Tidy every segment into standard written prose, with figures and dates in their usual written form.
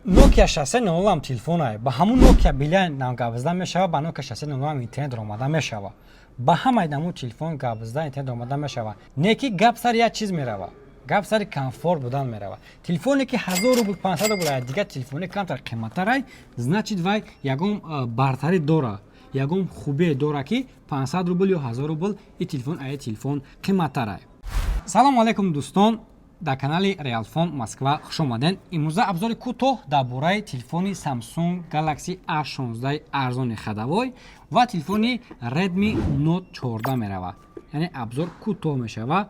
Nokia 690 هم تلفن आहे با همون نوکیا بیلن نام گابزده میشه با نوکیا 690 هم اینترنت رو آماده میشه با همه دامو تلفن گابزده اینترنت آماده میشه نیکی گپ سر یک چیز میره گپ سر کامفورت بودن میره تلفنی که 1000 روبل 500 روبل دیگه تلفنی کمتر قیمت‌تره значит وای یگم برتری داره یگم خوبی داره که 500 روبل یا 1000 روبل این تلفن قیمت‌تره سلام علیکم دوستان در کانال ریالفون مسکو خوش آمدین. امروز ابزار کوتاه درباره تلفن سامسونگ گالاکسی A16 ارزان خدوای و تلفن ردمی نوت 14 میروه. یعنی ابزار کوتاه میشه و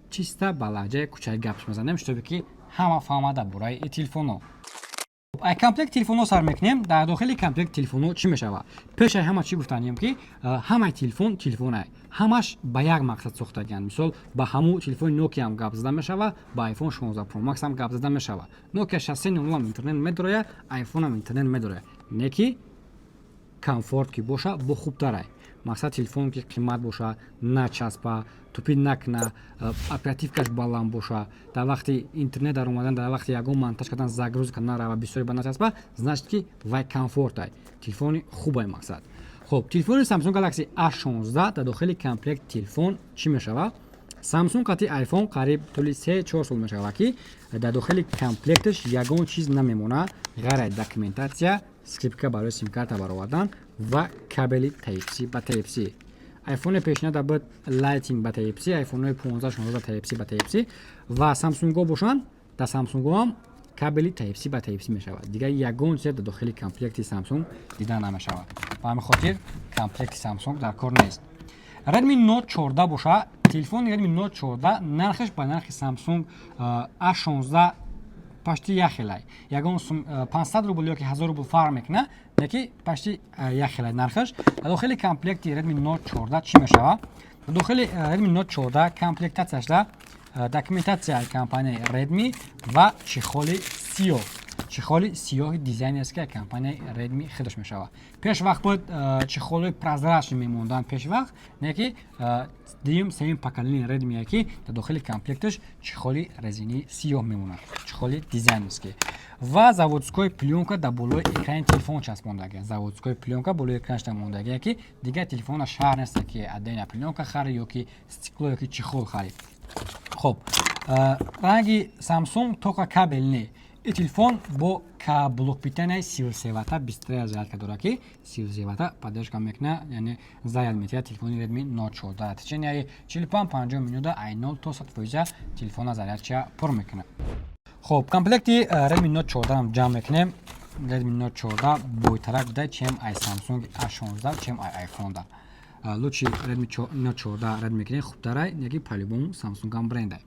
چیستا بلهجه کوچک گپش میزنیم شده که همه فهمه درباره این تلفن. ای کامپلکت تلفن سر میکنیم. در داخل کامپلکت تلفن چی میشه؟ پیش همه چی گفتنیم که همه تلفن همش با یک مقصد ساختگیان. مثال با همون تلفن نوکیا هم گپ زده میشه و با آیفون 16 پرو مکس هم گپ زده میشه. نوکیا 690 هم اینترنت میداره، آیفون هم اینترنت میداره. نکی کامفورت کی باشه با خوب تره. مقصد تلفن که قیمت باشه، نچسبه، توپی نکنه، اپراتیو کش بالام باشه. در وقتی اینترنت در اومدن در وقتی یگان مانتاژ کردن زگروز کنه را و بسیاری به نچسبه، значит که وای کامفورت ای. تلفن خوبه مقصد. خب تلفن سامسونگ گالاکسی A16 در داخل کامپلکت تلفن چی میشه؟ سامسونگ قطعی آیفون قریب طول 3-4 سال میشه که در داخل کامپلکتش یگان چیز نمیمونه غیر داکیومنتاسیا، اسکریپت برای سیم کارت برآوردن و کابل تایپ سی با تایپ سی. آیفون پیشنهاد بود لایتینگ با تایپ سی، آیفون 15 16 تایپ سی با تایپ سی و سامسونگ باشن در سامسونگ هم کابل تایپ سی با تایپ سی میشه. دیگه یگان چیز در داخل کامپلکت سامسونگ دیدن نمیشه. به همین خاطر کامپلکت سامسونگ در کار نیست. ردمی نوت 14 باشه تلفن ردمی نوت 14 نرخش با نرخ سامسونگ A16 پشتی یخیلای یگان 500 روبل یا که 1000 روبل فرق میکنه نکی پشتی یخیلای نرخش داخل کامپلکت ردمی نوت 14 چی میشه؟ داخل ردمی نوت 14 کامپلکتاتش دا داکیومنتاسیا کمپانی ردمی و چخالی سیاه دیزاین است که کمپانی ردمی خودش میشه. پیش وقت بود چخالی پرازرش میموندن پیش وقت نکی دیم سیم پاکلین ردمی که در داخل کامپلکتش چخالی رزینی سیاه میمونه چخالی دیزاین است که و заводской пленка در بالای اکران تلفن چسبوندگی заводской пленка بالای اکرانش چسبوندگی که دیگه تلفن شهر نیست که ادینا پленка خری یا که استیکلو یا که چخال خری. خب رنگی سامسونگ توقع کابل نه این تلفن با بلوک بیتن 33 وات 23 зарядка داره که 33 وات поддержка میکنه یعنی заряд میده تلفن ردمی نوت 14 تچنی 45 минут ای 0 تا 100% تلفن зарядча پر میکنه. خب کامپلکت ردمی نوت 14 هم جمع میکنیم. ردمی نوت 14 بویترک بوده چیم ای سامسونگ A16 چیم ای آیفون دا لوچی ردمی نوت 14 رد میکنه خوب تره یکی پالیبوم سامسونگ هم برنده.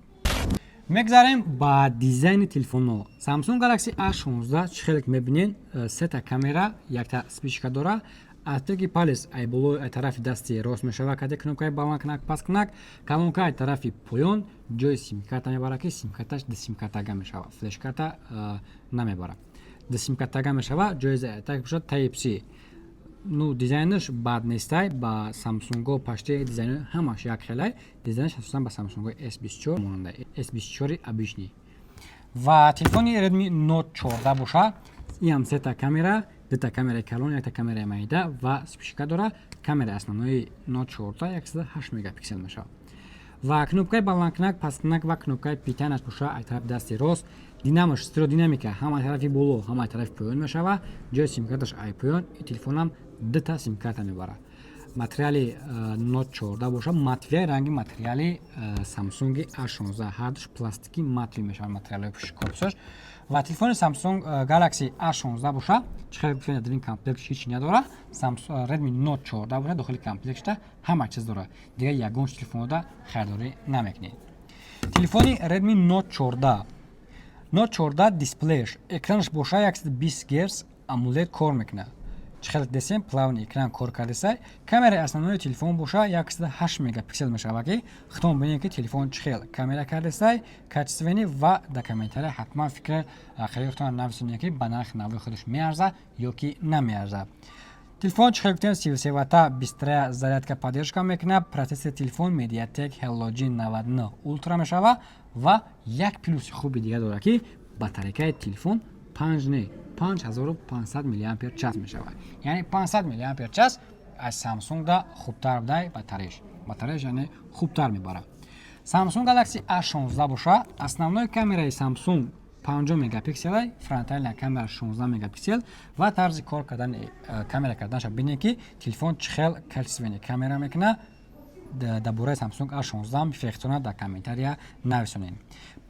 میگذاریم با دیزاین تلفن سامسونگ گالاکسی A16 چخیلی که میبینین سه تا کامera یک تا سپیچکا داره از طریق پالیس ای بلو ای طرف دستی راست میشه کده کنکای بالا کنک پاس کنک کامونکای طرفی پایین جای سیم کارت میبره که سیم کارتش د سیم کارت میشه فلش کارت نمیبره د سیم کارت میشه جای زایتک بشه تایپ سی. Ну дизайнش бад нестай ба Samsung пашти дизайн ҳамаш як хелай дизайнш асосан ба Samsung S24 монанда S24 обычный ва телефони Redmi Note 14 боша ин ҳам сета камера дута камераи калон якта камераи майда ва спичка дора камераи основнои Note 14 108 мегапиксел мешавад ва кнопкаи баландкунак пасткунак ва кнопкаи питанаш боша ай тараф дасти рост динамош стереодинамика ҳама тарафи боло ҳама тарафи поён мешава ҷои симкарташ ай поён и телефонам дута симкарта мебара. Материали Note 14 боша матвияи ранги материали Samsung A16 ҳардуш пластики матви мешавад материалои пушти корпусаш ва телефони Samsung Galaxy A16 боша чихел гуфтем дар ин комплект ҳеч надора Redmi Note 14 боша дохили комплектда ҳама чиз дора дига ягон телефонда харидорӣ намекунед. Телефони Redmi Note 14 дисплеяш экранаш боша 120 Гц AMOLED кор мекунад. чихел десем плавни экран кор кардесай камераи основнои телефон боша 108 мегапиксел мешавад ки хитон бинем ки телефон чихел камера кардесай качествени ва документари ҳатман фикр ахириятон нависонед ки ба нархи навои худаш меарзад ё ки намеарзад. телефон чихел гуфтем 33 ватта 23 зарядка поддержка мекунад. процессори телефон Mediatek Heliogen 99 Ultra мешавад ва як плюси хуби дига дорад ки батарейкаи телефон 5 не 5500 мАч мешавад. Яъне 500 мАч аз Samsung хубтар будай батареяш яъне хубтар мебарад. Samsung Galaxy A16 боша, основной камераи Samsung 50 мегапиксел, фронтальная камера 16 мегапиксел ва тарзи кор кардани камера карданша бинед ки телефон чӣ хел качествени камера мекунад. дар бораи Samsung A16 фехтона дар комментария нависонед.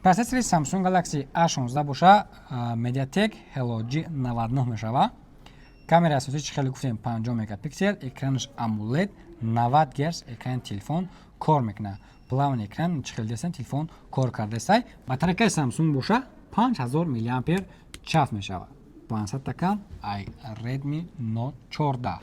Процессори Samsung Galaxy A16 боша Mediatek Helio G99 мешавад. камераи асосӣ чӣ хел гуфтем 50 мегапиксел, экранаш AMOLED 90 Гц экрани телефон кор мекунад. плавни экран чӣ хел дестан телефон кор кардестай. Батарейкаи Samsung боша 5000 мАч мешавад. 500 такан ай Redmi Note 14.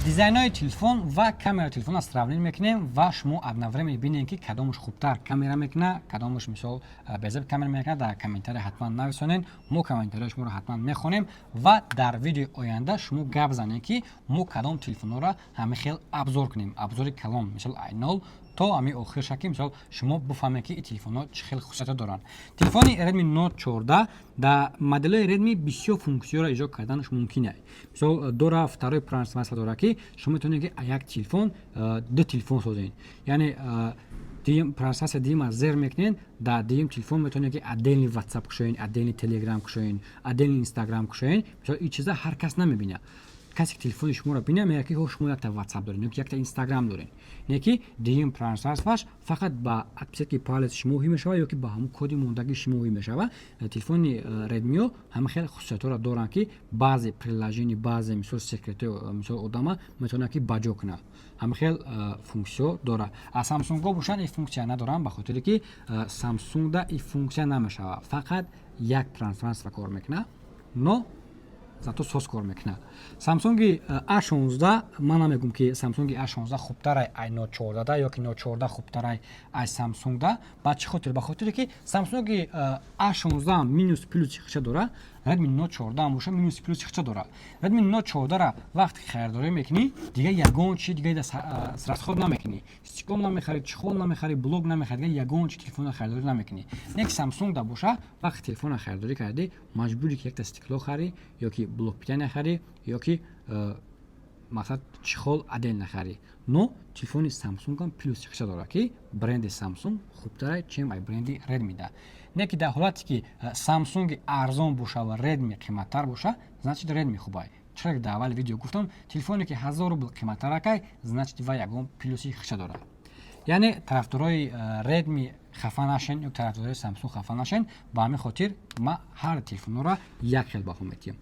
Дизайнои телефон ва камераи телефонро сравнӣ мекунем ва шумо одновременно бинед ки кадомаш хубтар камера мекунад, кадомаш мисол безаб камера мекунад. Дар комментария ҳатман нависонед. мо комментарияи шуморо ҳатман мехонем ва дар видеои оянда шумо гап занед ки мо кадом телефонҳоро ҳама хел абзор кунем. Абзори калон мисол i0 то ами охирша ки мисол шумо буфаҳмед ки ин телефонҳо чӣ хел хусусиятҳо доранд. Телефони Redmi Note 14 дар моделҳои Redmi бисёр функсияро иҷод карданаш мумкин аст. Мисол дора второй трансформатор дора ки шумо метавонед ки як телефон ду телефон созед. Яъне дигим трансформатор дигим зер мекунед, дар дигим телефон метавонед ки отдельный WhatsApp кушоед, отдельный Telegram кушоед, отдельный Instagram кушоед. Мисол ин чиза ҳар кас намебинад. касе ки телефони шуморо бинад мегӯяд ки шумо якта WhatsApp доред, якта Instagram доред. Не ки дигим трансфераш фақат ба отпечатки палец шимоҳӣ мешавад ё ки ба ҳамун коди мондагӣ шимоҳӣ мешавад. Телефони Redmi ҳама хел хусусиятҳоро доранд ки баъзе приложение, баъзе мисол секретҳо мисол одама метавонад ки баҷо кунад. ҳама хел функсия дорад. А Samsung бошанд ин функсия надоранд, ба хотире ки Samsung да ин функсия намешавад. Фақат як трансфер кор мекунад, но зато сос кор мекунад. Samsung A16 ман намегум ки Samsung A16 хубтар ай Note 14 ё ки Note 14 хубтар ай Samsung да. Ба чӣ хотир? Ба хотире ки Samsung A16 минус плюс чихча дорад, Redmi Note 14 боша минус плюс чихча дорад. Redmi Note 14 ра вақте хайрдорӣ мекунӣ, дига ягон чи дига расход намекунӣ. Стекло намехарӣ, чихол намехарӣ, блок намехарӣ, дига ягон чи телефонро хайрдорӣ намекунӣ. Не ки Samsung да боша вақте телефонро хайрдорӣ кардӣ, маҷбурӣ ки якта стекло харӣ ё ки блок питания харӣ ё ки мақсад чихол отдельно харӣ. Но телефони Samsung плюс чихча дорад ки бренди Samsung хубтар чем ай бренди Redmi да. Не ки дар ҳолате ки Samsung арзон боша ва Redmi қиматтар боша, значит Redmi хубай. Чура ки дар аввали видео гуфтам, телефоне ки 1000 рубл қиматтар акай, значит ва ягон плюси чихча дорад. Яъне тарафдорои Redmi хафа нашен ё тарафдорои Samsung хафа нашен, ба ҳамин хотир ма ҳар телефонҳоро як хел баҳо метиҳам.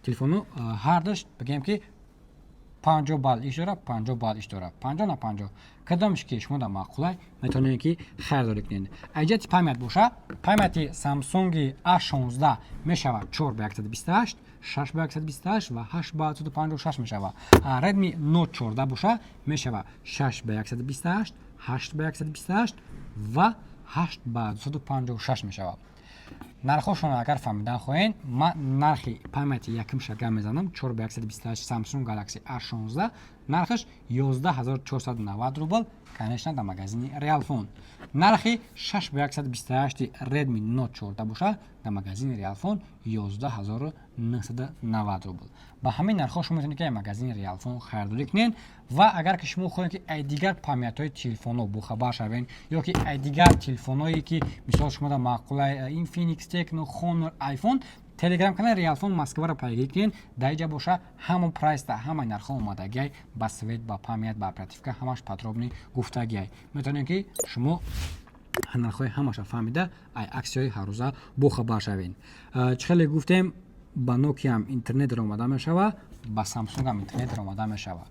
Телефону ҳар даш бигем ки 50 балл иш дорад, 50 балл иш дорад. 50 на 50. Кадомиш ки шумо да маъқулай метавонед ки хайрдорӣ кунед. Аҷати памят боша, памяти Samsung A16 мешавад 4 ба 128, 6 ба 128 ва 8 ба 156 мешавад. Redmi Note 14 боша мешавад 6 ба 128, 8 ба 128 ва 8 ба 256 мешавад. нархошон агар фаҳмидан хоҳед, ман нархи памяти якум шага мезанам 4 ба 128 Samsung Galaxy A16 нархаш 11490 рубл, конечно дар магазини Realphone. Нархи 6 ба 128 Redmi Note 14 боша дар магазини Realphone 11990 рубл. Ба ҳамин нархҳо шумо метавонед ки магазини Realphone хайрдорӣ кунед ва агар ки шумо хоҳед ки ай дигар памятҳои телефонҳо бохабар шавед ё ки ай дигар телефонҳое ки мисол шумо дар маъқулай Infinix, Tecno, Honor, iPhone, Telegram канали Realphone Москваро пайгирӣ кунед. Дар ин ҷо боша ҳамон прайсда ҳамаи нархҳо омадагиай, ба свет, ба памят, ба оперативка ҳамаш подробни гуфтагиай. Метавонед ки шумо нархҳои ҳамаша фаҳмида ай аксияҳои ҳаррӯза бохабар шавед. Чӣ хеле гуфтем, ба Nokia ҳам интернетро омада мешавад, ба Samsung ҳам интернетро омада мешавад.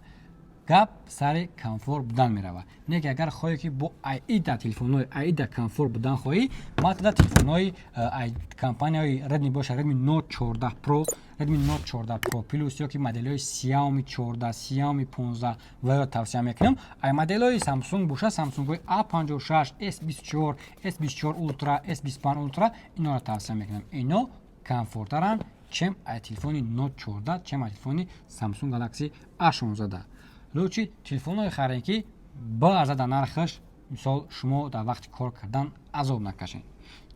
Гап сари комфорт будан меравад. Не ки агар хоҳе ки бо аида телефонҳои аида комфорт будан хоҳӣ, маътада телефонҳои компанияи Redmi боша, Redmi Note 14 Pro, Redmi Note 14 Pro Plus ё ки моделҳои Xiaomi 14, Xiaomi 15 варо тавсия мекунам. Ай моделҳои Samsung боша, Samsung-ҳои A56, S24, S24 Ultra, S25 Ultra инҳоро тавсия мекунам. Ино комфорттаранд чем ай телефони Note 14, чем ай телефони Samsung Galaxy A16. Лучи телефонҳои харед ки ба арзада нархаш, мисол шумо дар вақти кор кардан азоб накашед.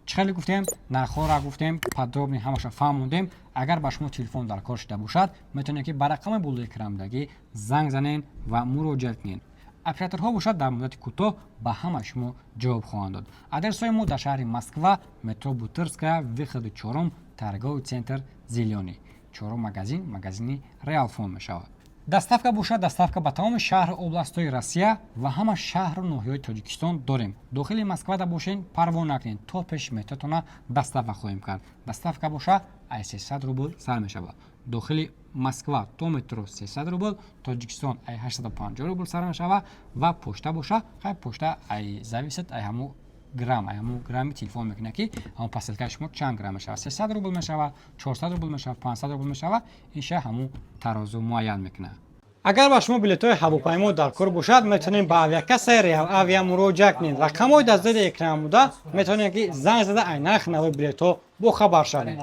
چی خیلی گفتیم نرخ‌ها را گفتیم подробно همش فهموندیم. اگر با شما تلفن در کار شده باشد میتونید که به رقم بالای کرامدگی زنگ زنین و مراجعه کنین. اپراتورها باشد در مدت کوتاه به همه شما جواب خواهند داد. آدرس‌های ما در شهر مسکو مترو بوترسکا ویخد 4 торговый центр зеленый. 4 магазини Реалфон мешавад. Доставка бошад, доставка ба тамоми шаҳру областҳои Россия ва ҳама шаҳру ноҳияҳои Тоҷикистон дорем. Дохили Москва да бошен, парво накунед, то пеш методона доставка хоҳем кард. Доставка боша ай 300 рубл сар мешавад. Дохили Москва то метро 300 рубл, Тоҷикистон ай 850 рубл сар мешавад ва почта боша, хай почта ай зависит ай ҳаму грамм, ай ҳаму грамми телефон мекунад ки ҳаму посилкаи шумо чанд грамм мешавад. 300 рубл мешавад, 400 рубл мешавад, 500 рубл мешавад. Инша ҳаму тарозу муайян мекунад. Агар ба шумо билетҳои ҳавопаймо дар кор бошад, метавонед ба авиакассаи Реал Авиа муроҷиат кунед. Рақамҳои дар зери экран буда метавонед ки занг зада ай нархи нави билетҳо бохабар шавед.